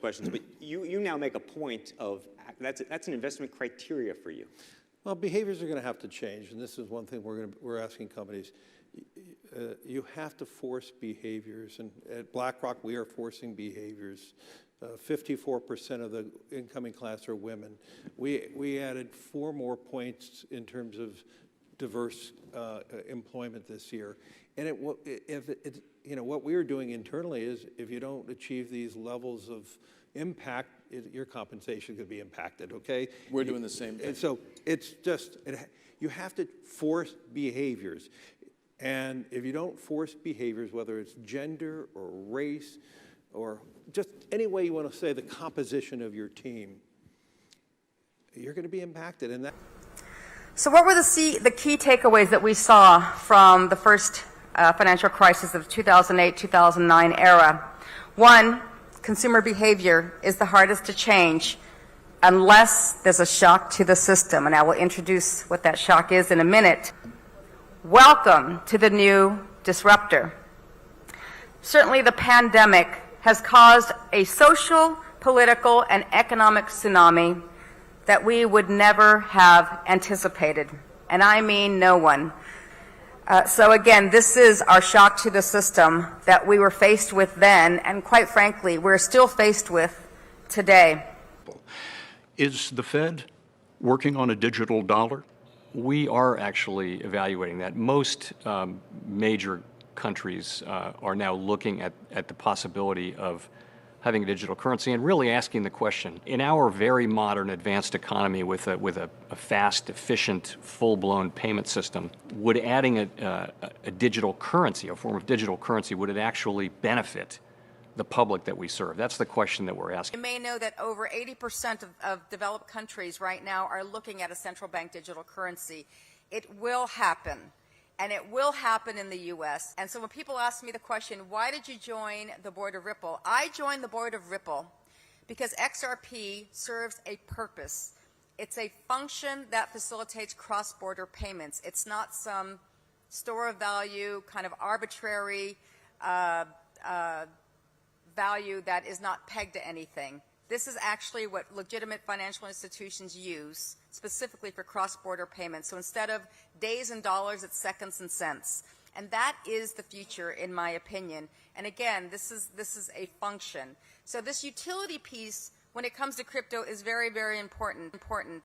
questions, but you now make a point of that's an investment criteria for you. Well, behaviors are going to have to change, and this is one thing we're asking companies. You have to force behaviors, and at BlackRock we are forcing behaviors. 54% of the incoming class are women. We added 4 more points in terms of diverse employment this year. And what we are doing internally is if you don't achieve these levels of impact, your compensation could be impacted, okay? We're doing the same thing. And so it's just, you have to force behaviors. And if you don't force behaviors, whether it's gender or race or just any way you want to say the composition of your team, you're going to be impacted. And that. So what were the key takeaways that we saw from the first financial crisis of 2008-2009 era? One, consumer behavior is the hardest to change unless there's a shock to the system, and I will introduce what that shock is in a minute. Welcome to the new disruptor. Certainly the pandemic has caused a social, political, and economic tsunami that we would never have anticipated, and I mean no one. So again, this is our shock to the system that we were faced with then, and quite frankly, we're still faced with today. Is the Fed working on a digital dollar? We are actually evaluating that. Most major countries are now looking at the possibility of having a digital currency and really asking the question, in our very modern advanced economy with a fast, efficient, full-blown payment system, would adding a digital currency, a form of digital currency, would it actually benefit the public that we serve? That's the question that we're asking. You may know that over 80% of developed countries right now are looking at a central bank digital currency. It will happen. And it will happen in the U.S. And so when people ask me the question, why did you join the board of Ripple? I joined the board of Ripple because XRP serves a purpose. It's a function that facilitates cross-border payments. It's not some store of value, kind of arbitrary value that is not pegged to anything. This is actually what legitimate financial institutions use specifically for cross-border payments. So instead of days and dollars, it's seconds and cents. And that is the future, in my opinion. And again, this is a function. So this utility piece, when it comes to crypto, is very, very important.